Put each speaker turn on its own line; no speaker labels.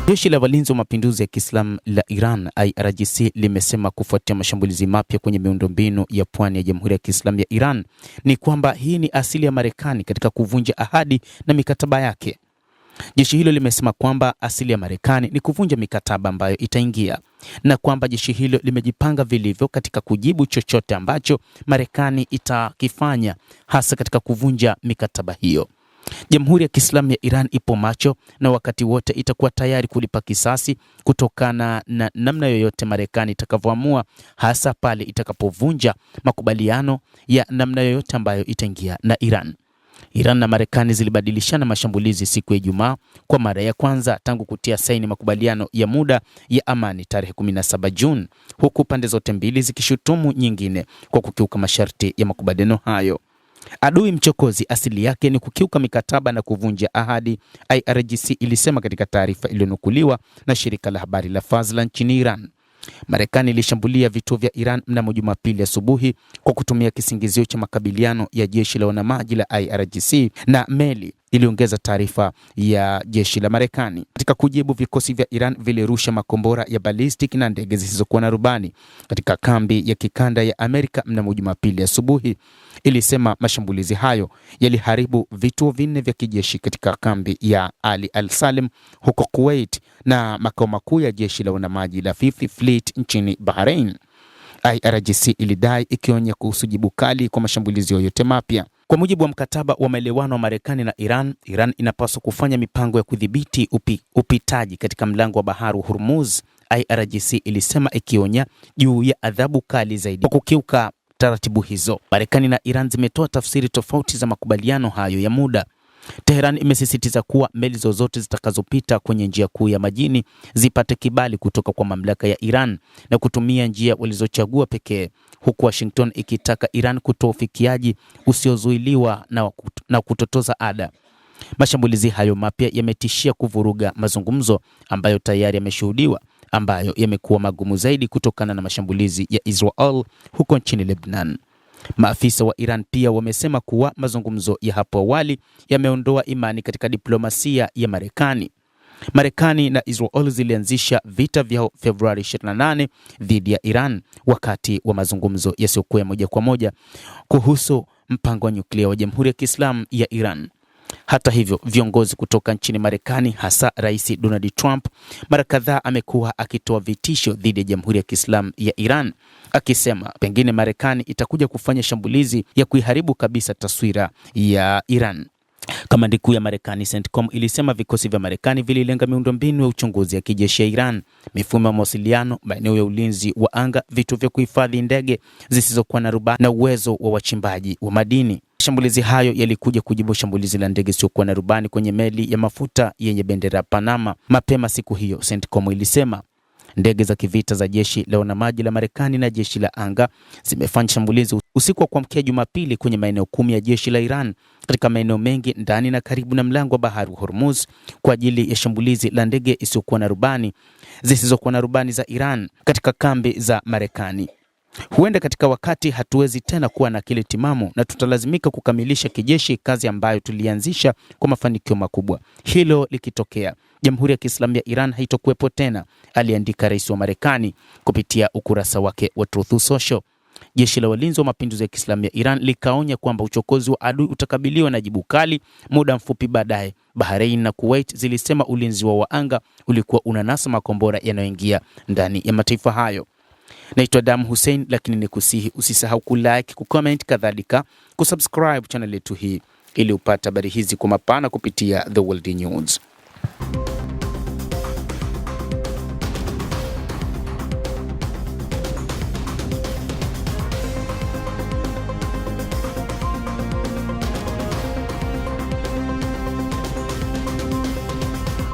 Jeshi la Walinzi wa Mapinduzi ya Kiislamu la Iran IRGC limesema kufuatia mashambulizi mapya kwenye miundombinu ya pwani ya Jamhuri ya Kiislamu ya Iran ni kwamba hii ni asili ya Marekani katika kuvunja ahadi na mikataba yake. Jeshi hilo limesema kwamba asili ya Marekani ni kuvunja mikataba ambayo itaingia na kwamba jeshi hilo limejipanga vilivyo katika kujibu chochote ambacho Marekani itakifanya, hasa katika kuvunja mikataba hiyo. Jamhuri ya Kiislamu ya Iran ipo macho na wakati wote itakuwa tayari kulipa kisasi kutokana na namna yoyote Marekani itakavyoamua, hasa pale itakapovunja makubaliano ya namna yoyote ambayo itaingia na Iran. Iran na Marekani zilibadilishana mashambulizi siku ya Ijumaa kwa mara ya kwanza tangu kutia saini makubaliano ya muda ya amani tarehe 17 Juni, huku pande zote mbili zikishutumu nyingine kwa kukiuka masharti ya makubaliano hayo. Adui mchokozi asili yake ni kukiuka mikataba na kuvunja ahadi, IRGC ilisema katika taarifa iliyonukuliwa na shirika la habari la Fazla nchini Iran. Marekani ilishambulia vituo vya Iran mnamo Jumapili asubuhi kwa kutumia kisingizio cha makabiliano ya jeshi la wanamaji la IRGC na meli, iliongeza taarifa ya jeshi la Marekani. Katika kujibu, vikosi vya Iran vilirusha makombora ya ballistic na ndege zisizokuwa na rubani katika kambi ya kikanda ya Amerika mnamo Jumapili asubuhi. Ilisema mashambulizi hayo yaliharibu vituo vinne vya kijeshi katika kambi ya Ali Al-Salim huko Kuwait na makao makuu ya jeshi la wanamaji la Fifth Fleet nchini Bahrain. IRGC ilidai ikionya kuhusu jibu kali kwa mashambulizi yoyote mapya. Kwa mujibu wa mkataba wa maelewano wa Marekani na Iran, Iran inapaswa kufanya mipango ya kudhibiti upitaji katika mlango wa bahari wa Hormuz, IRGC ilisema, ikionya juu ya adhabu kali zaidi kwa kukiuka taratibu hizo. Marekani na Iran zimetoa tafsiri tofauti za makubaliano hayo ya muda. Tehran imesisitiza kuwa meli zozote zitakazopita kwenye njia kuu ya majini zipate kibali kutoka kwa mamlaka ya Iran na kutumia njia walizochagua pekee, huku Washington ikitaka Iran kutoa ufikiaji usiozuiliwa na kutotoza ada. Mashambulizi hayo mapya yametishia kuvuruga mazungumzo ambayo tayari yameshuhudiwa, ambayo yamekuwa magumu zaidi kutokana na mashambulizi ya Israel huko nchini Lebanon. Maafisa wa Iran pia wamesema kuwa mazungumzo ya hapo awali yameondoa imani katika diplomasia ya Marekani. Marekani na Israel zilianzisha vita vya Februari 28 dhidi ya Iran wakati wa mazungumzo yasiyokuwa moja kwa moja kuhusu mpango wa nyuklia wa Jamhuri ya Kiislamu ya Iran. Hata hivyo, viongozi kutoka nchini Marekani, hasa Rais Donald Trump, mara kadhaa amekuwa akitoa vitisho dhidi ya Jamhuri ya Kiislamu ya Iran, akisema pengine Marekani itakuja kufanya shambulizi ya kuiharibu kabisa taswira ya Iran. Kamandi kuu ya Marekani CENTCOM ilisema vikosi vya Marekani vililenga miundombinu ya uchunguzi ya kijeshi ya Iran, mifumo ya mawasiliano, maeneo ya ulinzi wa anga, vituo vya kuhifadhi ndege zisizokuwa na rubani na uwezo wa wachimbaji wa madini. Shambulizi hayo yalikuja kujibu shambulizi la ndege isiyokuwa na rubani kwenye meli ya mafuta yenye bendera ya Panama mapema siku hiyo, CENTCOM ilisema. Ndege za kivita za jeshi la wanamaji la Marekani na jeshi la anga zimefanya shambulizi usiku wa kuamkia Jumapili kwenye maeneo 10 ya jeshi la Iran katika maeneo mengi ndani na karibu na mlango wa bahari wa Hormuz kwa ajili ya shambulizi la ndege isiyokuwa na rubani zisizokuwa na rubani za Iran katika kambi za Marekani. Huenda katika wakati hatuwezi tena kuwa na akili timamu na tutalazimika kukamilisha kijeshi kazi ambayo tulianzisha kwa mafanikio makubwa. Hilo likitokea, Jamhuri ya Kiislamu ya Iran haitokuwepo tena, aliandika rais wa Marekani kupitia ukurasa wake wa Truth Social. Jeshi la Walinzi wa Mapinduzi ya Kiislamu ya Iran likaonya kwamba uchokozi wa adui utakabiliwa na jibu kali. Muda mfupi baadaye, Bahrain na Kuwait zilisema ulinzi wa anga ulikuwa unanasa makombora yanayoingia ndani ya mataifa hayo. Naitwa Adam Hussein, lakini nikusihi usisahau kulike, kucomment, kadhalika kusubscribe channel yetu hii ili upate habari hizi kwa mapana kupitia The World News.